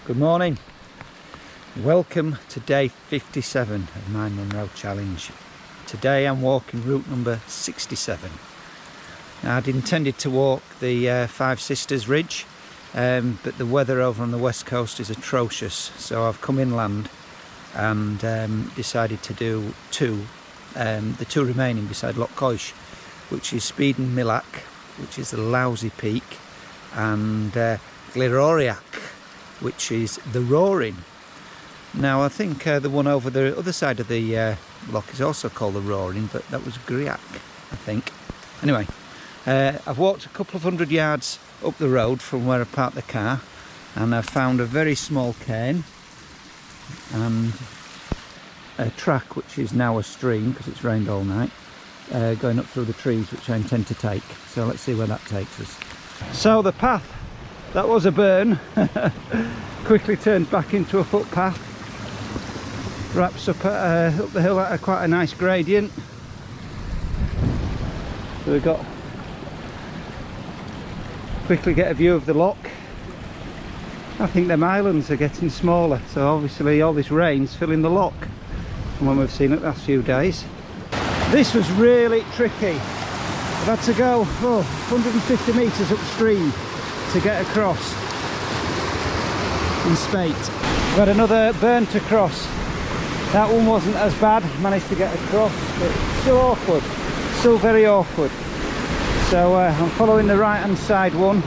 Good morning. Welcome to day 57 of my Munros challenge. Today I'm walking route number 67. Now, I'd intended to walk the Five Sisters Ridge, but the weather over on the west coast is atrocious, so I've come inland and decided to do the two remaining beside Gleouraich, which is Spidean Mialach, which is the lousy peak, and Gleouraich, which is the roaring. Now, I think the one over the other side of the loch is also called the roaring, but that was Gleouraich, I think. Anyway, I've walked a couple of 100 yards up the road from where I parked the car, and I've found a very small cairn and a track which is now a stream because it's rained all night, going up through the trees, which I intend to take. So let's see where that takes us. So the path that was a burn quickly turns back into a footpath, wraps up the hill at quite a nice gradient. So we've got quickly get a view of the loch. I think them islands are getting smaller, so obviously all this rain's filling the loch from what we've seen it the last few days. This was really tricky. I've had to go 150 metres upstream to get across in spate. I've had another burn to cross. That one wasn't as bad, managed to get across, but it's still awkward, still very awkward. So I'm following the right hand side one.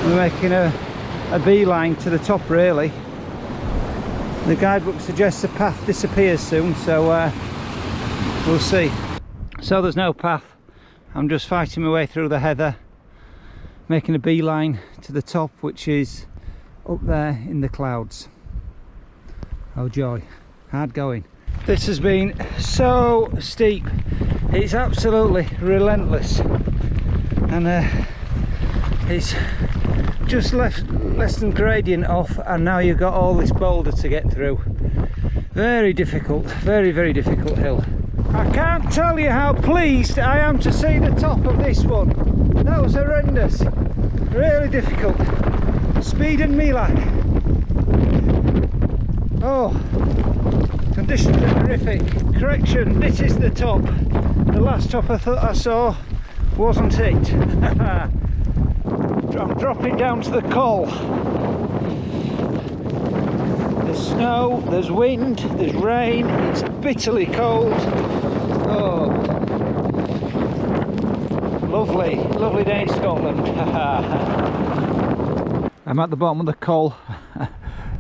We're making a beeline to the top really. The guidebook suggests the path disappears soon, so we'll see. So there's no path. I'm just fighting my way through the heather, making a beeline to the top, which is up there in the clouds. Oh joy, hard going. This has been so steep, it's absolutely relentless, and it's just less than gradient off, and now you've got all this boulder to get through. Very difficult, very difficult hill. I can't tell you how pleased I am to see the top of this one. That was horrendous, really difficult. Spidean Mialach. Oh, conditions are horrific. Correction, this is the top. The last top I thought I saw wasn't it. I'm dropping down to the col. There's snow, there's wind, there's rain, it's bitterly cold. Oh, lovely day in Scotland. I'm at the bottom of the col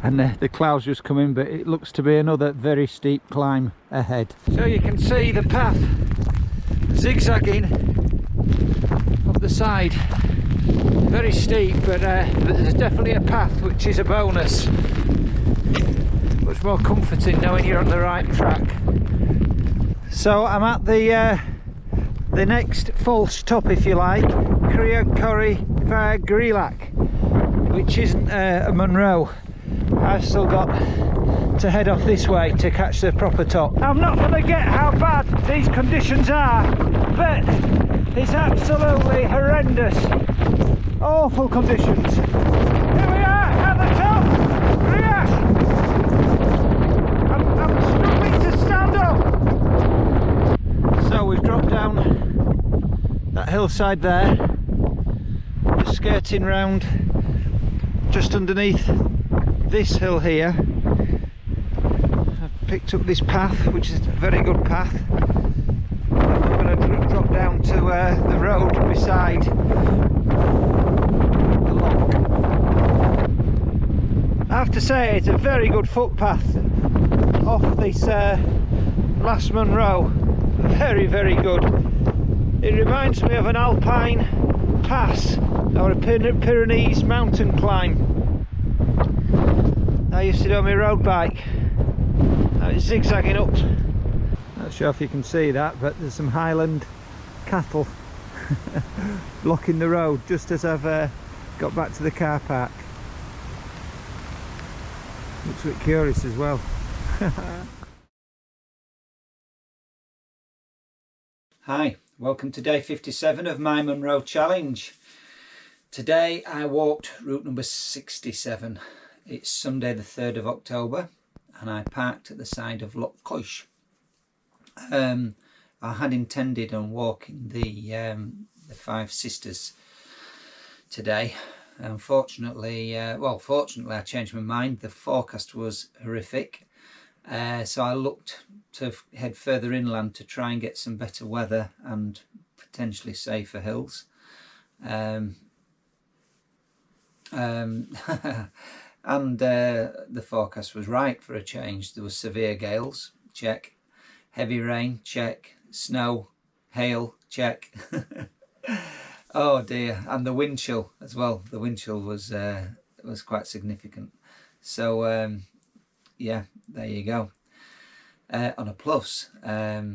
and the clouds just come in, but it looks to be another very steep climb ahead. So you can see the path zigzagging up the side. Very steep, but there's definitely a path, which is a bonus. Much more comforting knowing you're on the right track. So I'm at the next false top, if you like, Gleouraich, which isn't a Munros. I've still got to head off this way to catch the proper top. I'm not going to get how bad these conditions are, but it's absolutely horrendous. Awful conditions. Here we are at the top. Gleouraich. I'm struggling to stand up. So we've dropped down that hillside there, just skirting round just underneath this hill here. I've picked up this path, which is a very good path. I'm going to drop down to the road beside the loch. I have to say it's a very good footpath off this last Munros. Very good. It reminds me of an alpine pass or a Pyrenees mountain climb I used to do on my road bike. Now it's zigzagging up. Not sure if you can see that, but there's some Highland cattle blocking the road just as I've got back to the car park. Looks a bit curious as well. Hi, welcome to day 57 of my Munros challenge. Today I walked route number 67. It's Sunday the 3rd of October and I parked at the side of Loch Coich. I had intended on walking the Five Sisters today. Unfortunately, fortunately I changed my mind. The forecast was horrific, so I looked to head further inland to try and get some better weather and potentially safer hills. And the forecast was right for a change. There were severe gales, check. Heavy rain, check. Snow, hail, check. Oh dear, and the wind chill as well. The wind chill was quite significant. So yeah, there you go. On a plus, I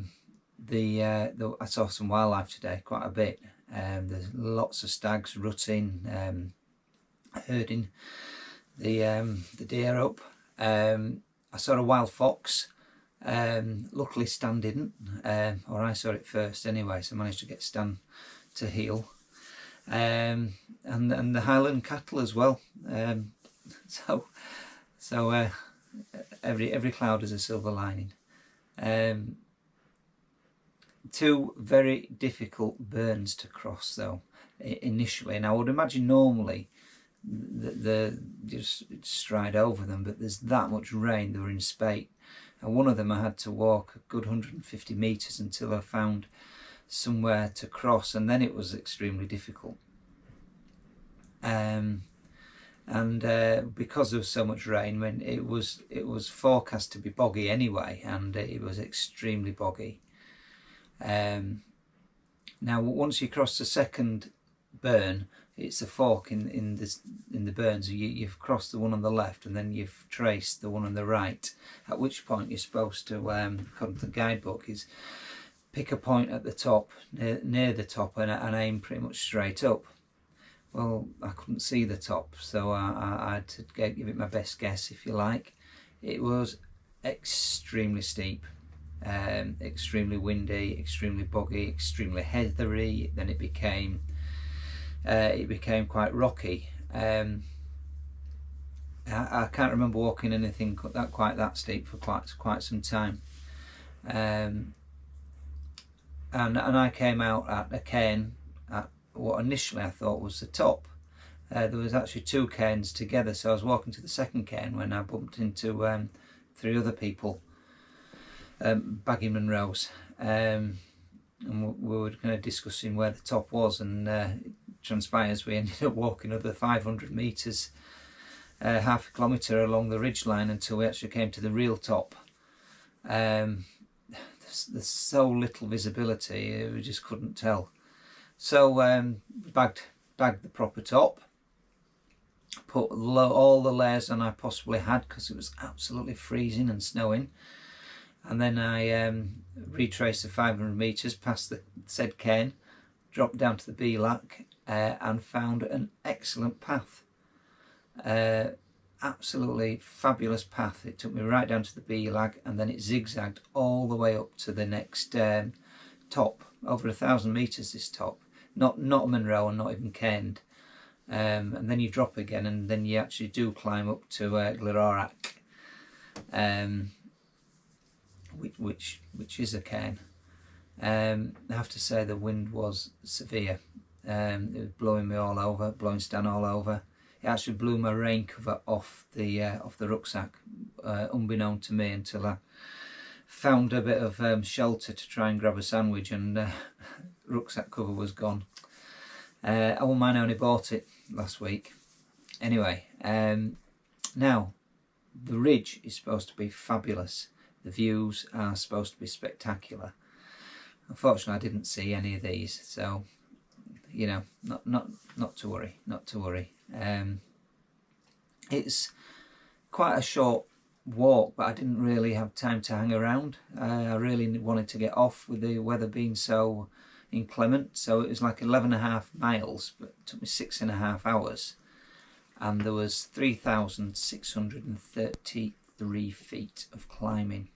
saw some wildlife today, quite a bit. There's lots of stags rutting, herding the deer up. I saw a wild fox. Luckily Stan didn't, or I saw it first anyway, so I managed to get Stan to heel. And the Highland cattle as well. So every cloud has a silver lining. Two very difficult burns to cross though initially, and I would imagine normally the just stride over them, but there's that much rain. They were in spate, and one of them I had to walk a good 150 meters until I found somewhere to cross, and then it was extremely difficult. Because there was so much rain, when it was forecast to be boggy anyway, and it was extremely boggy. Now once you cross the second burn, it's a fork in the burns. You've crossed the one on the left and then you've traced the one on the right, at which point you're supposed to, according to the guidebook, is pick a point at the top, near the top, and aim pretty much straight up. Well, I couldn't see the top, so I had to give it my best guess, if you like. It was extremely steep, extremely windy, extremely boggy, extremely heathery. Then it became quite rocky. I can't remember walking anything quite that steep for quite some time. And I came out at a cairn at what initially I thought was the top. There was actually two cairns together, so I was walking to the second cairn when I bumped into three other people bagging Munros, and we were kind of discussing where the top was, and it transpires we ended up walking another 500 meters, half a kilometre along the ridge line until we actually came to the real top. There's so little visibility, we just couldn't tell. So bagged the proper top, put all the layers on I possibly had because it was absolutely freezing and snowing, and then I retraced the 500 meters past the said cairn, dropped down to the Mialach, and found an excellent path. Absolutely fabulous path. It took me right down to the Mialach, and then it zigzagged all the way up to the next top, over 1,000 meters this top, not Munro and not even cairned. And then you drop again, and then you actually do climb up to Gleouraich, which is a cairn. I have to say the wind was severe. It was blowing me all over, blowing Stan all over. It actually blew my rain cover off the rucksack, unbeknown to me, until I found a bit of shelter to try and grab a sandwich, and rucksack cover was gone. I wouldn't mind, I only bought it last week. Anyway, now the ridge is supposed to be fabulous. The views are supposed to be spectacular. Unfortunately, I didn't see any of these, so you know, not to worry, not to worry. It's quite a short walk, but I didn't really have time to hang around. I really wanted to get off with the weather being so inclement, so it was like 11.5 miles, but it took me 6.5 hours, and there was 3,633 feet of climbing.